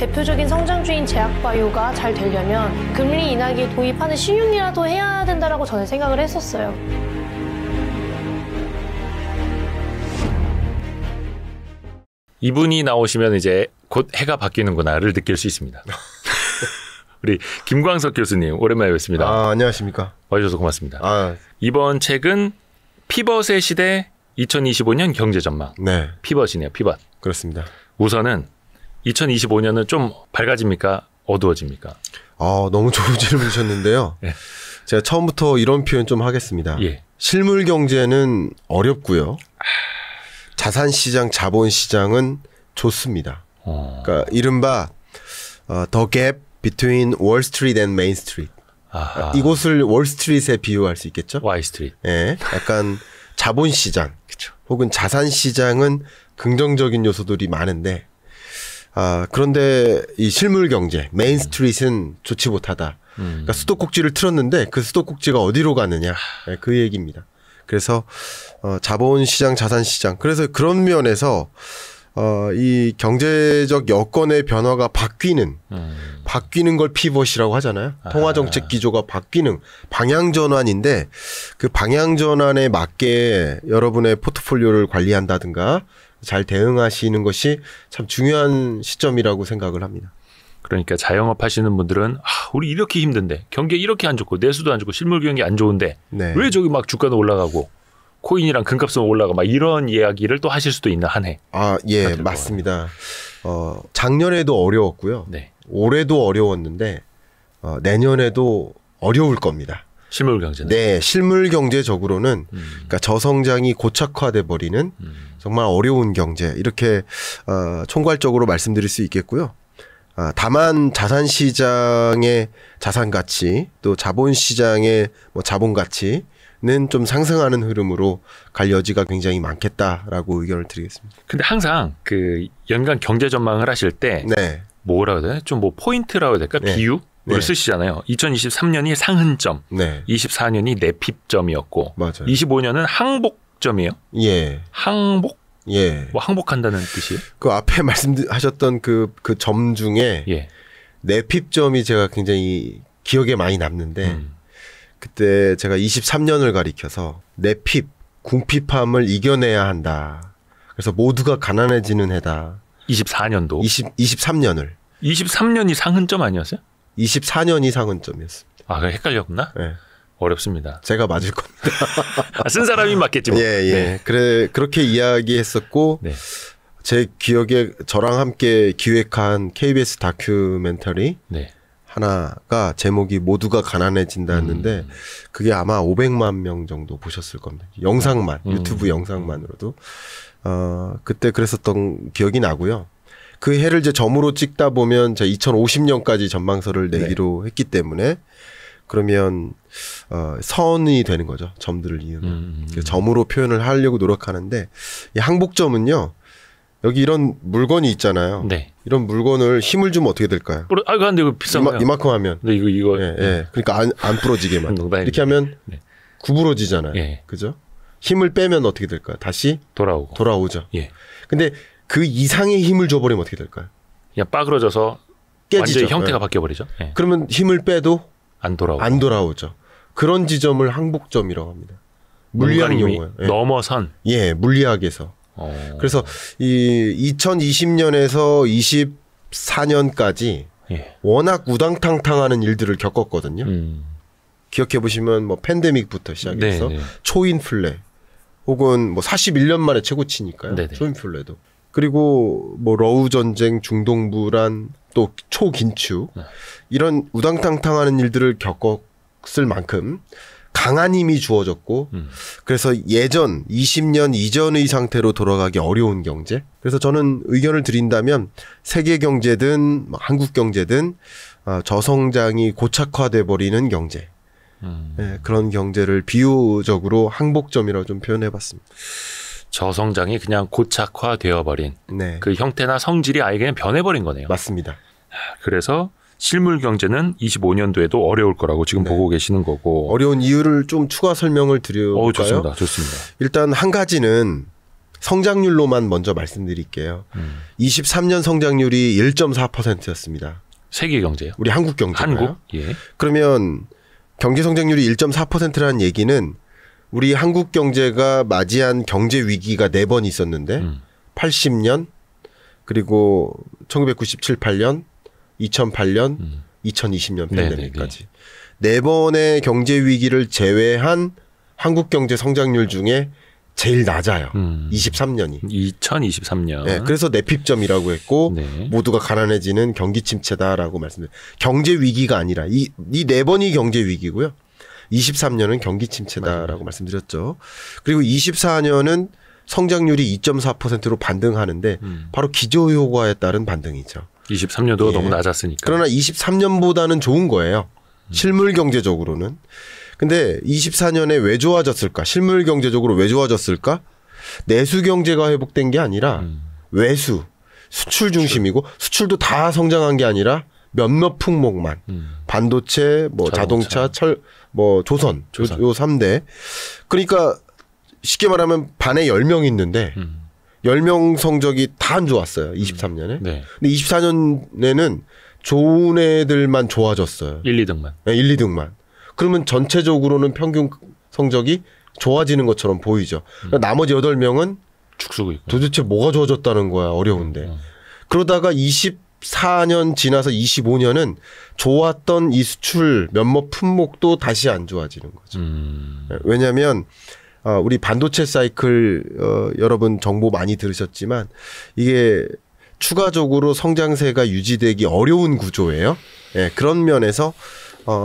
대표적인 성장주인 제약바이오가 잘 되려면 금리 인하기 도입하는 신용이라도 해야 된다라고 저는 생각을 했었어요. 이분이 나오시면 이제 곧 해가 바뀌는구나를 느낄 수 있습니다. 우리 김광석 교수님 오랜만에 뵙습니다. 안녕하십니까. 와주셔서 고맙습니다. 이번 책은 피벗의 시대 2025년 경제전망. 네. 피벗이네요. 피벗. 그렇습니다. 우선은 2025년은 좀 밝아집니까? 어두워집니까? 너무 좋은 질문 주셨는데요. 네. 제가 처음부터 이런 표현 좀 하겠습니다. 예. 실물 경제는 어렵고요. 자산시장, 자본시장은 좋습니다. 그러니까 이른바 The gap between Wall Street and Main Street. 이곳을 월스트리트에 비유할 수 있겠죠? 와이스트리트. 예, 약간 자본시장 그쵸. 혹은 자산시장은 긍정적인 요소들이 많은데 그런데 이 실물 경제, 메인 스트리트는 좋지 못하다. 그러니까 수도꼭지를 틀었는데 그 수도꼭지가 어디로 가느냐. 네, 그 얘기입니다. 그래서 자본시장, 자산시장. 그래서 그런 면에서 이 경제적 여건의 변화가 바뀌는 걸 피벗이라고 하잖아요. 통화정책 기조가 바뀌는 방향전환인데 그 방향전환에 맞게 여러분의 포트폴리오를 관리한다든가 잘 대응하시는 것이 참 중요한 시점이라고 생각을 합니다. 그러니까 자영업 하시는 분들은 우리 이렇게 힘든데 경기 이렇게 안 좋고 내수도 안 좋고 실물 경기 안 좋은데 네. 왜 저기 막 주가도 올라가고 코인이랑 금값은 올라가 막 이런 이야기를 또 하실 수도 있는 한 해. 예, 맞습니다. 작년에도 어려웠고요. 네. 올해도 어려웠는데 내년에도 어려울 겁니다. 실물 경제는. 네, 실물 경제적으로는 그러니까 저성장이 고착화돼 버리는 정말 어려운 경제 이렇게 총괄적으로 말씀드릴 수 있겠고요. 다만 자산시장의 자산 가치 또 자본시장의 자본 가치는 좀 상승하는 흐름으로 갈 여지가 굉장히 많겠다라고 의견을 드리겠습니다. 근데 항상 그 연간 경제 전망을 하실 때 네. 뭐라고 해야 되나? 좀 뭐 포인트라고 해야 될까? 네. 비유를 네. 쓰시잖아요. 2023년이 상흔점, 네. 24년이 내핍점이었고, 맞아요. 25년은 항복점이에요. 예. 항복? 예. 뭐 항복한다는 뜻이에요? 그 앞에 말씀하셨던 그 점 중에 예. 내핍점이 제가 굉장히 기억에 많이 남는데 그때 제가 23년을 가리켜서 내핍, 궁핍함을 이겨내야 한다. 그래서 모두가 가난해지는 해다. 24년도. 23년을. 23년이 상흔점 아니었어요? 24년이 상흔점이었습니다. 그래 헷갈렸구나. 네. 어렵습니다. 제가 맞을 겁니다. 쓴 사람이 맞겠지 뭐. 예. 네. 그렇게 이야기했었고 네. 제 기억에 저랑 함께 기획한 KBS 다큐멘터리 네. 하나가 제목이 모두가 가난해진다였는데 그게 아마 500만 명 정도 보셨을 겁니다. 영상만, 유튜브 영상만으로도. 그때 그랬었던 기억이 나고요. 그 해를 이제 점으로 찍다 보면 제가 2050년까지 전망서를 내기로 했기 때문에 그러면 선이 되는 거죠. 점들을 이으면. 점으로 표현을 하려고 노력하는데 이 항복점은요. 여기 이런 물건이 있잖아요. 네. 이런 물건을 힘을 주면 어떻게 될까요? 근데 이거 비싼 거예요. 이만큼 하면. 근데 이거. 예. 그러니까 안 부러지게만. 이렇게 하면 네. 구부러지잖아요. 예. 그죠? 힘을 빼면 어떻게 될까요? 다시 돌아오죠. 예. 근데 그 이상의 힘을 줘버리면 어떻게 될까요? 그냥 빠그러져서 깨지죠. 완전히 형태가 예. 바뀌어버리죠. 예. 그러면 힘을 빼도 안 돌아오죠. 그런 지점을 항복점이라고 합니다. 물리학 용어예요. 예. 넘어선. 예, 물리학에서. 그래서 이 2020년에서 24년까지 예. 워낙 우당탕탕하는 일들을 겪었거든요. 기억해 보시면 뭐 팬데믹부터 시작해서 네네. 초인플레 혹은 뭐 41년 만에 최고치니까요. 네네. 초인플레도. 그리고 뭐 러우 전쟁, 중동 불안, 또 초긴축 이런 우당탕탕하는 일들을 겪었을 만큼 강한 힘이 주어졌고 그래서 예전 20년 이전의 상태로 돌아가기 어려운 경제. 그래서 저는 의견을 드린다면 세계 경제든 한국 경제든 저성장이 고착화돼 버리는 경제. 네, 그런 경제를 비유적으로 항복점이라고 좀 표현해봤습니다. 저성장이 그냥 고착화되어 버린 네. 그 형태나 성질이 아예 그냥 변해버린 거네요. 맞습니다. 그래서 실물 경제는 25년도에도 어려울 거라고 지금 보고 계시는 거고. 어려운 이유를 좀 추가 설명을 드려볼까요? 좋습니다. 일단 한 가지는 성장률로만 먼저 말씀드릴게요. 23년 성장률이 1.4%였습니다. 세계 경제요? 우리 한국 경제가요. 한국? 예. 그러면 경제 성장률이 1.4%라는 얘기는 우리 한국 경제가 맞이한 경제 위기가 4번 있었는데 80년 그리고 1997, 8년, 2008년, 2020년 팬데믹까지 4번의 경제 위기를 제외한 한국 경제 성장률 중에 제일 낮아요. 23년이. 2023년. 네, 그래서 내핍점이라고 했고 네. 모두가 가난해지는 경기 침체다라고 말씀드려요. 경제 위기가 아니라 이 4번이 경제 위기고요. 23년은 경기 침체다라고 맞아요. 말씀드렸죠. 그리고 24년은 성장률이 2.4%로 반등하는데 바로 기저효과에 따른 반등이죠. 23년도가 예. 너무 낮았으니까. 그러나 23년보다는 좋은 거예요. 실물 경제적으로는. 근데 24년에 왜 좋아졌을까? 실물 경제적으로 왜 좋아졌을까? 내수 경제가 회복된 게 아니라 외수, 수출 중심이고 수출도 다 성장한 게 아니라 몇몇 품목만 반도체, 뭐 자동차, 조선. 요 3대. 그러니까 쉽게 말하면 반에 10명 있는데 10명 성적이 다 안 좋았어요. 23년에. 네. 근데 24년에는 좋은 애들만 좋아졌어요. 1, 2등만. 네, 1, 2등만. 그러면 전체적으로는 평균 성적이 좋아지는 것처럼 보이죠. 그러니까 나머지 8명은 죽쓰고 있고. 도대체 뭐가 좋아졌다는 거야. 어려운데. 그러다가 24년 지나서 25년은 좋았던 이 수출 몇몇 품목도 다시 안 좋아지는 거죠. 왜냐하면 우리 반도체 사이클 여러분 정보 많이 들으셨지만 이게 추가적으로 성장세가 유지되기 어려운 구조예요. 예, 그런 면에서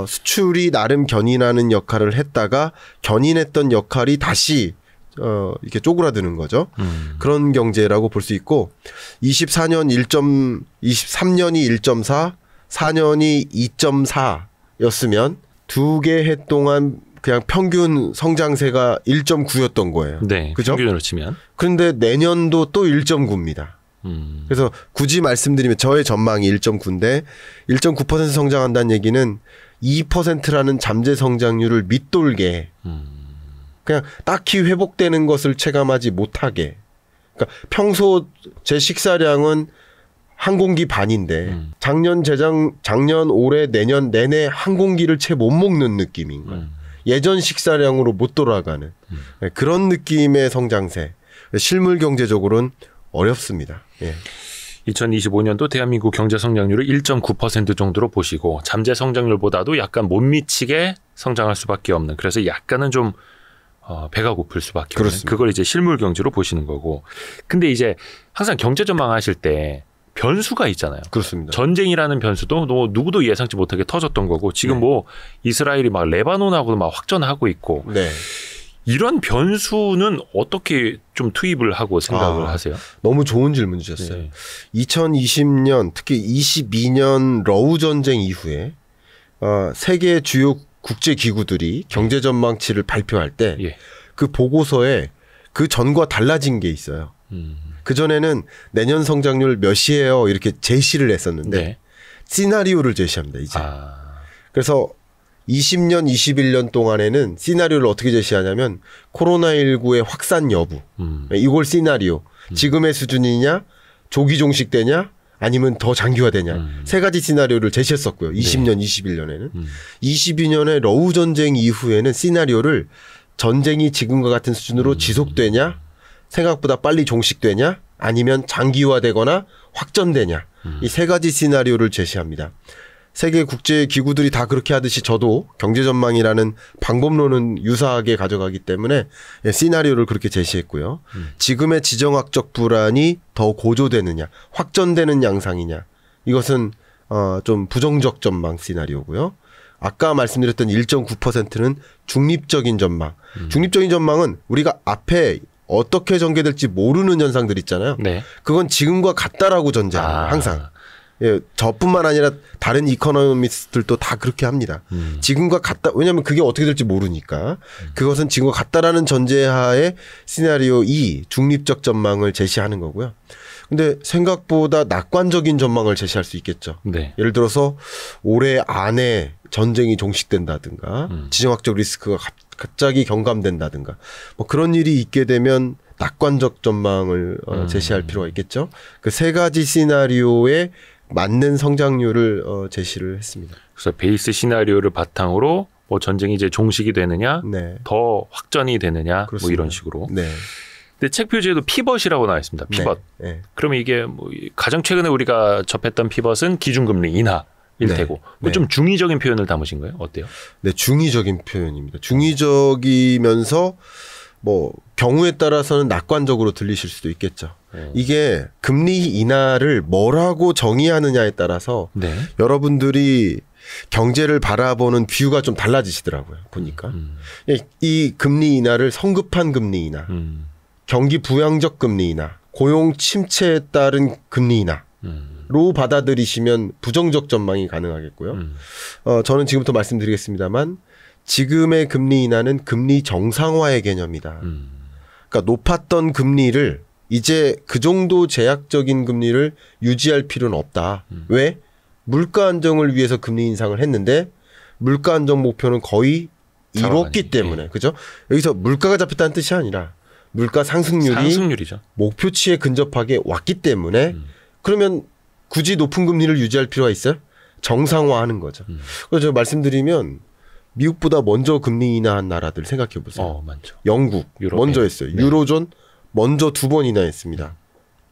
수출이 나름 견인하는 역할을 했다가 견인했던 역할이 다시 이렇게 쪼그라드는 거죠. 그런 경제라고 볼 수 있고 23년이 1.4, 4년이 2.4였으면 2개 해 동안 그냥 평균 성장세가 1.9였던 거예요. 네. 그죠? 평균으로 치면. 그런데 내년도 또 1.9입니다. 그래서 굳이 말씀드리면 저의 전망이 1.9인데 1.9% 성장한다는 얘기는 2%라는 잠재 성장률을 밑돌게 그냥 딱히 회복되는 것을 체감하지 못하게. 그러니까 평소 제 식사량은 한 공기 반인데 작년, 올해, 내년 내내 한 공기를 채 못 먹는 느낌인 거예요. 예전 식사량으로 못 돌아가는 그런 느낌의 성장세. 실물 경제적으로는 어렵습니다. 예. 2025년도 대한민국 경제 성장률을 1.9% 정도로 보시고 잠재 성장률보다도 약간 못 미치게 성장할 수밖에 없는, 그래서 약간은 좀 배가 고플 수밖에 없는, 그걸 이제 실물 경제로 보시는 거고. 근데 이제 항상 경제 전망하실 때 변수가 있잖아요. 그렇습니다. 전쟁이라는 변수도 누구도 예상치 못하게 터졌던 거고, 지금 뭐 이스라엘이 막 레바논하고도 막 확전하고 있고. 네. 이런 변수는 어떻게 좀 투입을 하고 생각을 하세요? 너무 좋은 질문 주셨어요. 네. 2020년 특히 22년 러우 전쟁 이후에 세계 주요 국제 기구들이 경제 전망치를 발표할 때 그 보고서에 그 전과 달라진 게 있어요. 그 전에는 내년 성장률 몇이에요 이렇게 제시를 했었는데 시나리오를 제시합니다. 이제. 그래서 20년, 21년 동안에는 시나리오를 어떻게 제시하냐면 코로나19의 확산 여부, 이걸 시나리오, 지금의 수준이냐, 조기 종식되냐, 아니면 더 장기화되냐, 세 가지 시나리오를 제시했었고요. 20년, 21년에는. 22년에 러우 전쟁 이후에는 시나리오를 전쟁이 지금과 같은 수준으로 지속되냐, 생각보다 빨리 종식되냐, 아니면 장기화되거나 확전되냐, 이 세 가지 시나리오를 제시합니다. 세계 국제 기구들이 다 그렇게 하듯이 저도 경제 전망이라는 방법론은 유사하게 가져가기 때문에 시나리오를 그렇게 제시했고요. 지금의 지정학적 불안이 더 고조되느냐, 확전되는 양상이냐, 이것은 좀 부정적 전망 시나리오고요. 아까 말씀드렸던 1.9%는 중립적인 전망. 중립적인 전망은 우리가 앞에 어떻게 전개될지 모르는 현상들 있잖아요. 그건 지금과 같다라고 전제합니다. 항상. 예, 저뿐만 아니라 다른 이코노미스트들도 다 그렇게 합니다. 지금과 같다. 왜냐하면 그게 어떻게 될지 모르니까. 그것은 지금과 같다라는 전제하에 시나리오 2 중립적 전망을 제시하는 거고요. 근데 생각보다 낙관적인 전망을 제시할 수 있겠죠. 예를 들어서 올해 안에 전쟁이 종식된다든가 지정학적 리스크가 갑자기 경감된다든가 뭐 그런 일이 있게 되면 낙관적 전망을 제시할 필요가 있겠죠. 그 세 가지 시나리오에 맞는 성장률을 제시를 했습니다. 그래서 베이스 시나리오를 바탕으로 뭐 전쟁이 이제 종식이 되느냐, 네. 더 확전이 되느냐, 그렇습니다. 뭐 이런 식으로. 네. 근데 책 표지에도 피벗이라고 나와 있습니다. 피벗. 네. 네. 그러면 이게 뭐 가장 최근에 우리가 접했던 피벗은 기준금리 인하일 네. 테고, 네. 좀 중의적인 표현을 담으신 거예요? 어때요? 네, 중의적인 표현입니다. 중의적이면서 뭐 경우에 따라서는 낙관적으로 들리실 수도 있겠죠. 이게 금리 인하를 뭐라고 정의하느냐에 따라서 네. 여러분들이 경제를 바라보는 뷰가 좀 달라지시더라고요. 보니까 이 금리 인하를 성급한 금리 인하, 경기 부양적 금리 인하, 고용 침체에 따른 금리 인하로 받아들이시면 부정적 전망이 가능하겠고요. 저는 지금부터 말씀드리겠습니다만 지금의 금리 인하는 금리 정상화의 개념이다. 그러니까 높았던 금리를 이제 그 정도 제약적인 금리를 유지할 필요는 없다. 왜? 물가 안정을 위해서 금리 인상을 했는데 물가 안정 목표는 거의 이뤘기 때문에. 그죠? 여기서 물가가 잡혔다는 뜻이 아니라 물가 상승률이죠. 목표치에 근접하게 왔기 때문에 그러면 굳이 높은 금리를 유지할 필요가 있어요? 정상화하는 거죠. 그래서 제가 말씀드리면 미국보다 먼저 금리 인하한 나라들 생각해 보세요. 많죠. 영국 유럽, 먼저 했어요. 네. 유로존 먼저 2번 인하했습니다.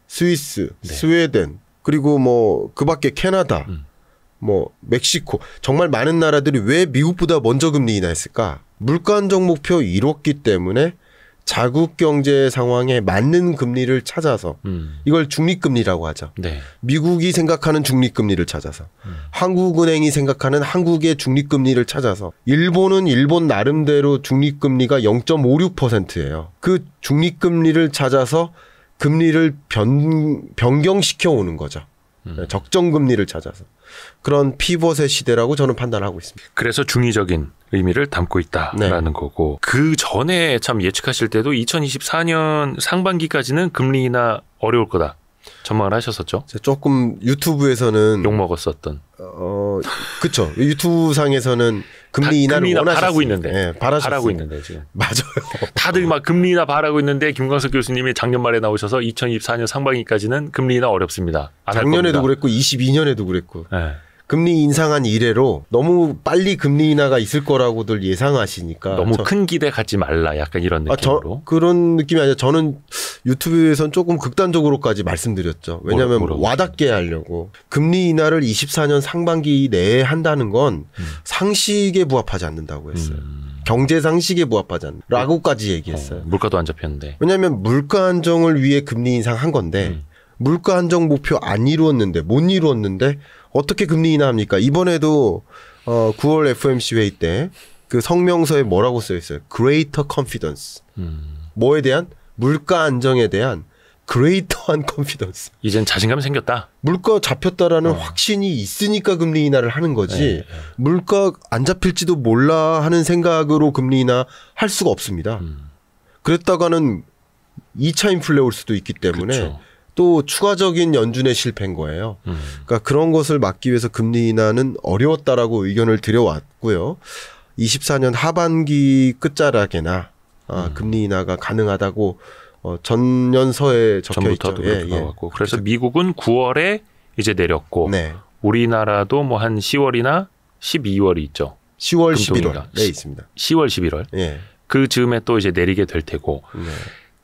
스위스, 네. 스웨덴, 그리고 뭐 그밖에 캐나다, 뭐 멕시코, 정말 많은 나라들이 왜 미국보다 먼저 금리 인하했을까? 물가 안정 목표 이뤘기 때문에 자국 경제 상황에 맞는 금리를 찾아서 이걸 중립금리라고 하죠. 네. 미국이 생각하는 중립금리를 찾아서 한국은행이 생각하는 한국의 중립금리를 찾아서 일본은 일본 나름대로 중립금리가 0.56%예요. 그 중립금리를 찾아서 금리를 변경시켜 오는 거죠. 적정금리를 찾아서. 그런 피벗의 시대라고 저는 판단하고 있습니다. 그래서 중의적인 의미를 담고 있다라는 네. 거고, 그 전에 참 예측하실 때도 2024년 상반기까지는 금리 인하 어려울 거다 전망을 하셨었죠. 조금 유튜브에서는 욕 먹었었던. 그렇죠. 유튜브 상에서는 금리 인하를 금리 인하 원하셨어요. 바라고 있는데, 네, 바라셨어요. 바라고 있는데 지금 맞아요. 다들 막 금리 인하 바라고 있는데 김광석 교수님이 작년 말에 나오셔서 2024년 상반기까지는 금리 인하 어렵습니다. 안 할 작년에도 겁니다. 그랬고 22년에도 그랬고. 네. 금리 인상한 이래로 너무 빨리 금리 인하가 있을 거라고들 예상하시니까 너무 큰 기대 갖지 말라, 약간 이런 느낌으로. 그런 느낌이 아니라 저는 유튜브에선 조금 극단적으로까지 말씀드렸죠. 왜냐하면 뭐라고? 와닿게 하려고. 금리 인하를 24년 상반기 내에 한다는 건 상식에 부합하지 않는다고 했어요. 경제 상식에 부합하지 않는다고까지 얘기했어요. 물가도 안 잡혔는데. 왜냐하면 물가 안정을 위해 금리 인상한 건데 물가 안정 목표 안 이루었는데 못 이루었는데 어떻게 금리 인하합니까? 이번에도 9월 FOMC 회의 때 그 성명서에 뭐라고 써 있어요? Greater confidence. 뭐에 대한? 물가 안정에 대한 greater한 confidence. 이젠 자신감이 생겼다. 물가 잡혔다라는 확신이 있으니까 금리 인하를 하는 거지. 물가 안 잡힐지도 몰라 하는 생각으로 금리 인하 할 수가 없습니다. 그랬다가는 2차 인플레 올 수도 있기 때문에 그쵸. 또 추가적인 연준의 실패인 거예요. 그러니까 그런 것을 막기 위해서 금리 인하는 어려웠다라고 의견을 드려왔고요. 24년 하반기 끝자락에나 금리 인하가 가능하다고 전년서에 적혀 있죠. 전부터도 그렇게 나왔고. 그래서 미국은 9월에 이제 내렸고 네. 우리나라도 뭐 한 10월이나 12월이 있죠. 10월, 금통위가. 11월 네 있습니다. 10월, 11월. 예. 그 즈음에 또 이제 내리게 될 테고. 네.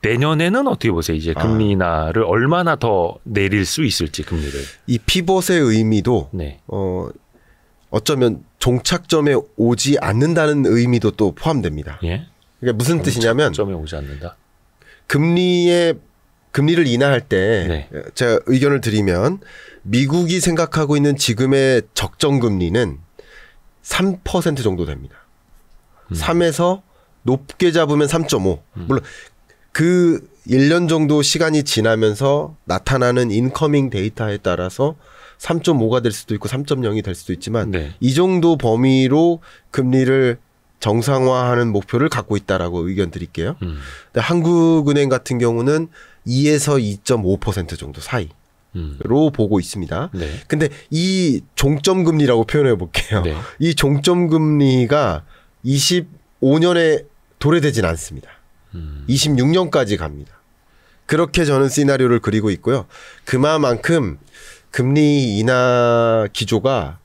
내년에는 어떻게 보세요? 이제 금리 인하를 얼마나 더 내릴 수 있을지, 금리를. 이 피벗의 의미도 네. 어쩌면 종착점에 오지 않는다는 의미도 또 포함됩니다. 예. 그러니까 무슨 뜻이냐면 점에 오지 않는다. 금리를 인하할 때 네. 제가 의견을 드리면 미국이 생각하고 있는 지금의 적정 금리는 3% 정도 됩니다. 3에서 높게 잡으면 3.5. 물론 그 1년 정도 시간이 지나면서 나타나는 인커밍 데이터에 따라서 3.5가 될 수도 있고 3.0이 될 수도 있지만 네. 이 정도 범위로 금리를 정상화하는 목표를 갖고 있다라고 의견 드릴게요. 근데 한국은행 같은 경우는 2에서 2.5% 정도 사이로 보고 있습니다. 네. 근데 이 종점 금리라고 표현해 볼게요. 네. 이 종점 금리가 25년에 도래되진 않습니다. 26년까지 갑니다. 그렇게 저는 시나리오를 그리고 있고요. 그만큼 금리 인하 기조가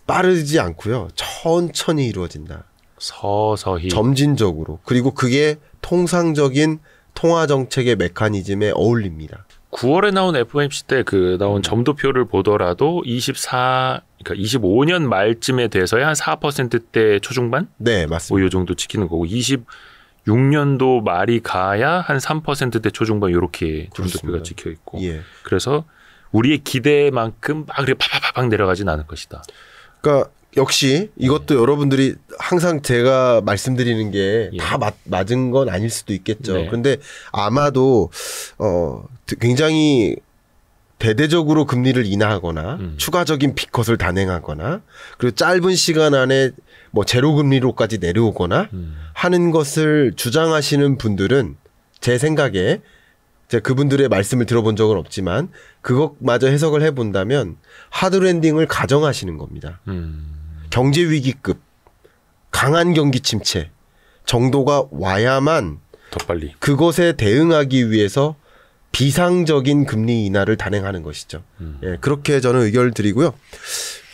빠르지 않고요. 천천히 이루어진다. 서서히. 점진적으로. 그리고 그게 통상적인 통화 정책의 메커니즘에 어울립니다. 9월에 나온 FOMC 때 그 나온 점도표를 보더라도 그러니까 25년 말쯤에 돼서야 한 4%대 초중반? 네, 맞습니다. 요 정도 지키는 거고 26년도 말이 가야 한 3%대 초중반 이렇게 점도표가 찍혀 있고. 예. 그래서 우리의 기대만큼 막 이렇게 팍팍팍 내려가진 않을 것이다. 그러니까 역시 이것도 여러분들이 항상 제가 말씀드리는 게 다 맞은 건 아닐 수도 있겠죠. 네. 그런데 아마도 굉장히 대대적으로 금리를 인하하거나 추가적인 빅컷을 단행하거나 그리고 짧은 시간 안에 뭐 제로 금리로까지 내려오거나 하는 것을 주장하시는 분들은 제 생각에 제가 그분들의 말씀을 들어본 적은 없지만 그것마저 해석을 해본다면 하드랜딩을 가정하시는 겁니다. 경제 위기급 강한 경기 침체 정도가 와야만 더 빨리 그것에 대응하기 위해서 비상적인 금리 인하를 단행하는 것이죠. 예, 그렇게 저는 의견을 드리고요.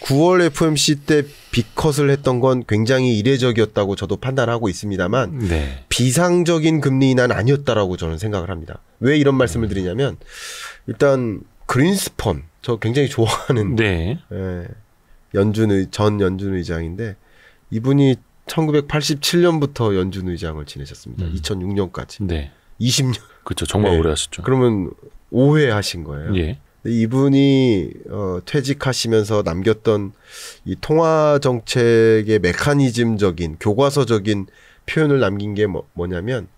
9월 FOMC 때 빅컷을 했던 건 굉장히 이례적이었다고 저도 판단하고 있습니다만 네. 비상적인 금리 인하는 아니었다라고 저는 생각을 합니다. 왜 이런 말씀을 드리냐면 일단 그린스펀 저 굉장히 좋아하는 네. 예, 전 연준 의장인데 이분이 1987년부터 연준 의장을 지내셨습니다. 2006년까지. 네. 20년. 그렇죠. 정말 네. 오래 하셨죠. 그러면 오해하신 거예요. 예. 이분이 퇴직하시면서 남겼던 이 통화 정책의 메커니즘적인 교과서적인 표현을 남긴 게 뭐냐면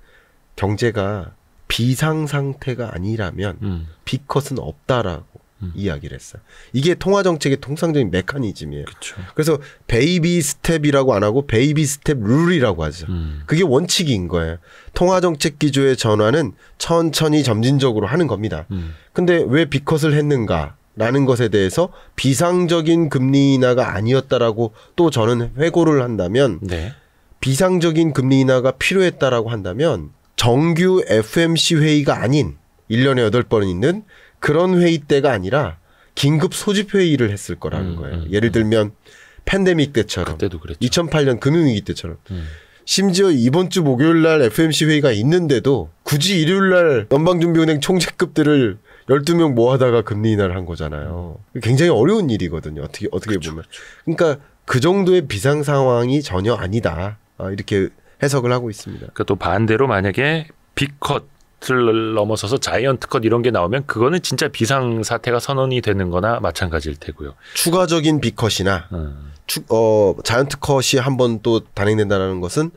경제가 비상 상태가 아니라면 빅컷은 없다라고 이야기를 했어요. 이게 통화 정책의 통상적인 메커니즘이에요. 그렇죠. 그래서 베이비 스텝이라고 안 하고 베이비 스텝 룰이라고 하죠. 그게 원칙인 거예요. 통화 정책 기조의 전환은 천천히 점진적으로 하는 겁니다. 근데 왜 빅컷을 했는가라는 것에 대해서 비상적인 금리 인하가 아니었다라고 또 저는 회고를 한다면 네. 비상적인 금리 인하가 필요했다라고 한다면 정규 FMC 회의가 아닌 1년에 8번 있는 그런 회의 때가 아니라 긴급 소집 회의를 했을 거라는 거예요. 예를 들면 팬데믹 때처럼 그때도 그랬죠. 2008년 금융위기 때처럼 심지어 이번 주 목요일 날 FMC 회의가 있는데도 굳이 일요일 날 연방준비은행 총재급들을 12명 모아다가 금리 인하를 한 거잖아요. 굉장히 어려운 일이거든요. 어떻게 그렇죠, 보면. 그러니까 그 정도의 비상 상황이 전혀 아니다. 이렇게 해석을 하고 있습니다. 그러니까 또 반대로 만약에 빅컷을 넘어서서 자이언트 컷 이런 게 나오면 그거는 진짜 비상 사태가 선언이 되는 거나 마찬가지일 테고요. 추가적인 빅컷이나 자이언트 컷이 한 번 또 단행된다는 것은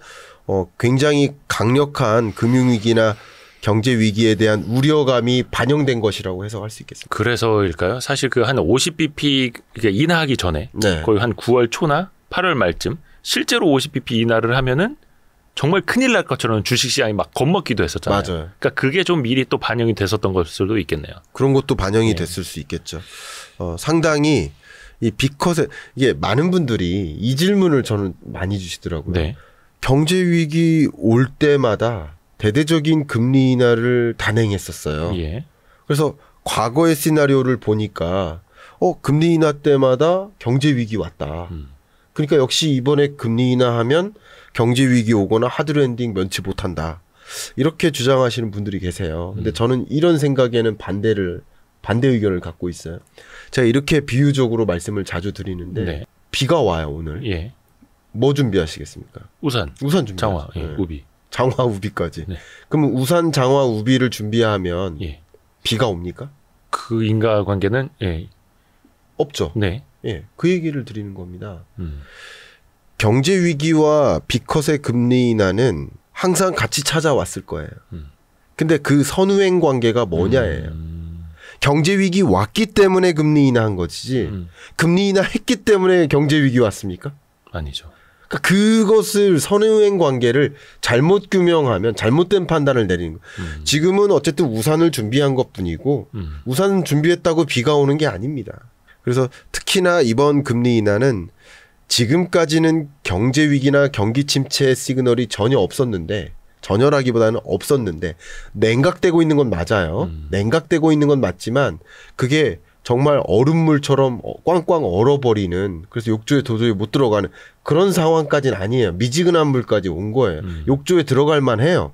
굉장히 강력한 금융위기나 경제위기에 대한 우려감이 반영된 것이라고 해석할 수 있겠습니다. 그래서일까요? 사실 그 한 50bp 인하하기 전에 네. 거의 한 9월 초나 8월 말쯤 실제로 50bp 인하를 하면은 정말 큰일 날 것처럼 주식시장이 막 겁먹기도 했었잖아요. 맞아요. 그러니까 그게 좀 미리 또 반영이 됐었던 걸 수도 있겠네요. 그런 것도 반영이 됐을 수 있겠죠. 상당히 이 빅컷에 이게 많은 분들이 이 질문을 저는 많이 주시더라고요. 네. 경제 위기 올 때마다 대대적인 금리 인하를 단행했었어요. 예. 그래서 과거의 시나리오를 보니까 금리 인하 때마다 경제 위기 왔다. 그러니까 역시 이번에 금리 인하하면 경제 위기 오거나 하드랜딩 면치 못한다. 이렇게 주장하시는 분들이 계세요. 근데 저는 이런 생각에는 반대 의견을 갖고 있어요. 제가 이렇게 비유적으로 말씀을 자주 드리는데 네. 비가 와요 오늘. 예. 뭐 준비하시겠습니까? 우산, 우산 준비. 장화, 예, 우비. 장화 우비까지. 네. 그럼 우산 장화 우비를 준비하면 예. 비가 옵니까? 그 인과관계는 예. 없죠. 네. 예, 그 얘기를 드리는 겁니다. 경제 위기와 빅컷의 금리 인하는 항상 같이 찾아왔을 거예요. 근데 그 선후행 관계가 뭐냐예요. 경제 위기 왔기 때문에 금리 인하한 것이지 금리 인하 했기 때문에 경제 위기 왔습니까? 아니죠. 그러니까 그것을 선후행 관계를 잘못 규명하면 잘못된 판단을 내리는 거예요. 지금은 어쨌든 우산을 준비한 것뿐이고 우산 준비했다고 비가 오는 게 아닙니다. 그래서 특히나 이번 금리 인하는 지금까지는 경제 위기나 경기 침체의 시그널이 전혀 없었는데 전혀라기보다는 없었는데 냉각되고 있는 건 맞아요. 냉각되고 있는 건 맞지만 그게 정말 얼음물처럼 꽝꽝 얼어버리는 그래서 욕조에 도저히 못 들어가는 그런 상황까지는 아니에요. 미지근한 물까지 온 거예요. 욕조에 들어갈 만해요.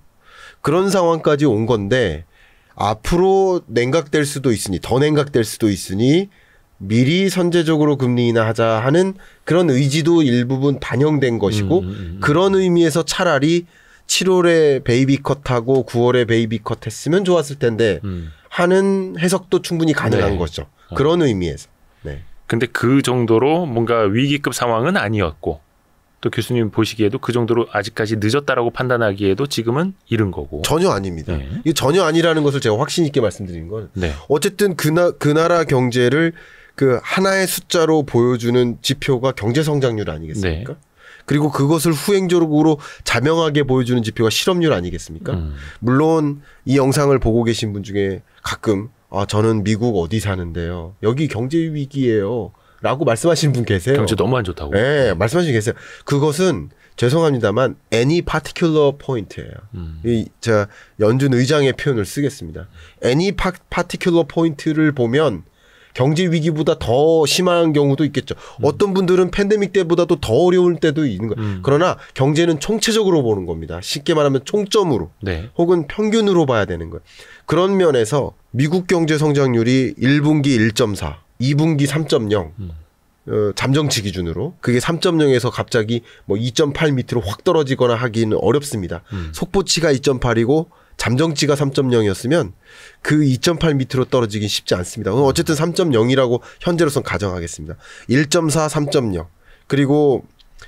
그런 상황까지 온 건데 앞으로 냉각될 수도 있으니 더 냉각될 수도 있으니 미리 선제적으로 금리 인하하자 하는 그런 의지도 일부분 반영된 것이고 그런 의미에서 차라리 7월에 베이비컷하고 9월에 베이비컷 했으면 좋았을 텐데 하는 해석도 충분히 가능한 네. 거죠. 그런 의미에서. 네. 근데 그 정도로 뭔가 위기급 상황은 아니었고 또 교수님 보시기에도 그 정도로 아직까지 늦었다라고 판단하기에도 지금은 이른 거고. 전혀 아닙니다. 네. 이게 전혀 아니라는 것을 제가 확신 있게 말씀드린 건 네. 어쨌든 그 나라 경제를 그 하나의 숫자로 보여주는 지표가 경제 성장률 아니겠습니까? 네. 그리고 그것을 후행적으로 자명하게 보여주는 지표가 실업률 아니겠습니까? 물론 이 영상을 보고 계신 분 중에 가끔 저는 미국 어디 사는데요. 여기 경제 위기예요. 라고 말씀하시는 분 계세요. 경제 너무 안 좋다고. 네, 말씀하시는 계세요. 그것은 죄송합니다만 any particular point예요. 제가 연준 의장의 표현을 쓰겠습니다. any particular point를 보면 경제 위기보다 더 심한 경우도 있겠죠. 어떤 분들은 팬데믹 때보다도 더 어려울 때도 있는 거예요. 그러나 경제는 총체적으로 보는 겁니다. 쉽게 말하면 총점으로 네. 혹은 평균으로 봐야 되는 거예요. 그런 면에서 미국 경제 성장률이 1분기 1.4, 2분기 3.0 잠정치 기준으로 그게 3.0에서 갑자기 뭐 2.8 밑으로 확 떨어지거나 하기는 어렵습니다. 속보치가 2.8이고 잠정치가 3.0이었으면 그 2.8 밑으로 떨어지긴 쉽지 않습니다. 어쨌든 3.0이라고 현재로선 가정하겠습니다. 1.4, 3.0 그리고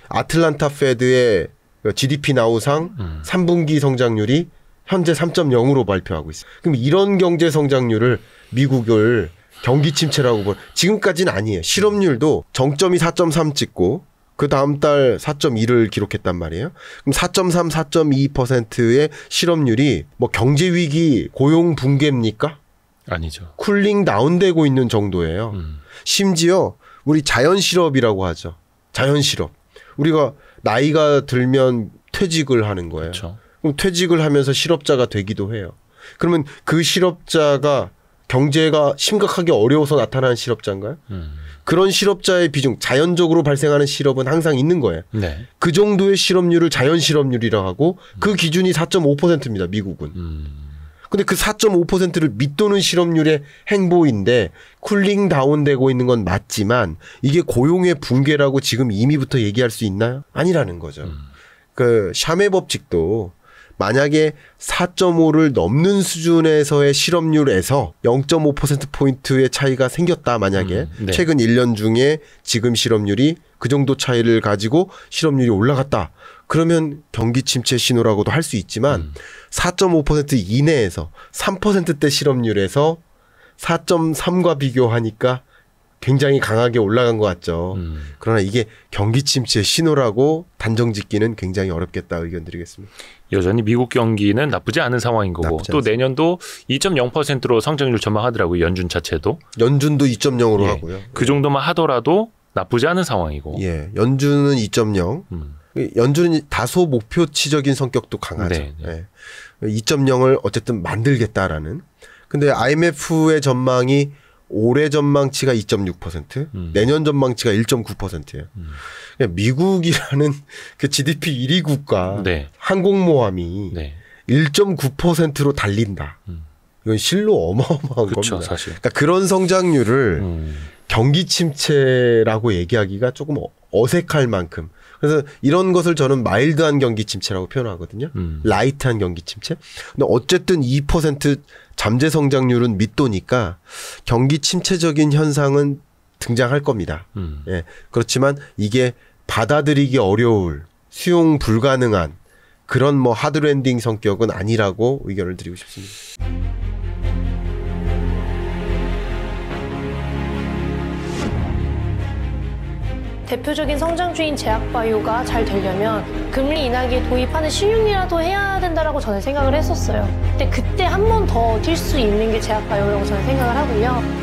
아틀란타 페드의 GDP 나우상 3분기 성장률이 현재 3.0으로 발표하고 있어요. 그럼 이런 경제 성장률을 미국을 경기 침체라고 볼 지금까지는 아니에요. 실업률도 정점이 4.3 찍고 그 다음 달 4.2를 기록했단 말이에요. 그럼 4.3, 4.2%의 실업률이 뭐 경제 위기, 고용 붕괴입니까? 아니죠. 쿨링 다운되고 있는 정도예요. 심지어 우리 자연 실업이라고 하죠. 자연 실업. 우리가 나이가 들면 퇴직을 하는 거예요. 그렇죠. 그럼 퇴직을 하면서 실업자가 되기도 해요. 그러면 그 실업자가 경제가 심각하게 어려워서 나타나는 실업자인가요? 그런 실업자의 비중, 자연적으로 발생하는 실업은 항상 있는 거예요. 네. 그 정도의 실업률을 자연 실업률이라고 하고 그 기준이 4.5%입니다. 미국은. 근데 그 4.5%를 밑도는 실업률의 행보인데 쿨링 다운되고 있는 건 맞지만 이게 고용의 붕괴라고 지금 이미부터 얘기할 수 있나요? 아니라는 거죠. 그 샤메 법칙도 만약에 4.5를 넘는 수준에서의 실업률에서 0.5%포인트의 차이가 생겼다 만약에 네. 최근 1년 중에 지금 실업률이 그 정도 차이를 가지고 실업률이 올라갔다. 그러면 경기 침체 신호라고도 할 수 있지만 4.5% 이내에서 3%대 실업률에서 4.3과 비교하니까 굉장히 강하게 올라간 것 같죠. 그러나 이게 경기 침체 신호라고 단정 짓기는 굉장히 어렵겠다 의견 드리겠습니다. 여전히 미국 경기는 나쁘지 않은 상황인 거고 나쁘지 또 않습니다. 내년도 2.0%로 성장률 전망하더라고요. 연준 자체도. 연준도 2.0으로 예. 하고요. 그 정도만 하더라도 나쁘지 않은 상황이고. 예, 연준은 2.0. 연준은 다소 목표치적인 성격도 강하죠. 네, 네. 예. 2.0을 어쨌든 만들겠다라는. 근데 IMF의 전망이 올해 전망치가 2.6%, 내년 전망치가 1.9%예요. 그러니까 미국이라는 그 GDP 1위 국가 네. 항공모함이 네. 1.9%로 달린다. 이건 실로 어마어마한 그렇죠, 겁니다. 사실. 그러니까 그런 성장률을 경기 침체라고 얘기하기가 조금 어색할 만큼. 그래서 이런 것을 저는 마일드한 경기 침체라고 표현하거든요. 라이트한 경기 침체. 근데 어쨌든 2% 잠재 성장률은 밑도니까 경기 침체적인 현상은 등장할 겁니다. 예. 그렇지만 이게 받아들이기 어려울, 수용 불가능한 그런 뭐 하드랜딩 성격은 아니라고 의견을 드리고 싶습니다. 대표적인 성장주인 제약바이오가 잘 되려면 금리 인하기에 도입하는 신용이라도 해야 된다라고 저는 생각을 했었어요. 근데 그때 한 번 더 뛸 수 있는 게 제약바이오라고 저는 생각을 하고요.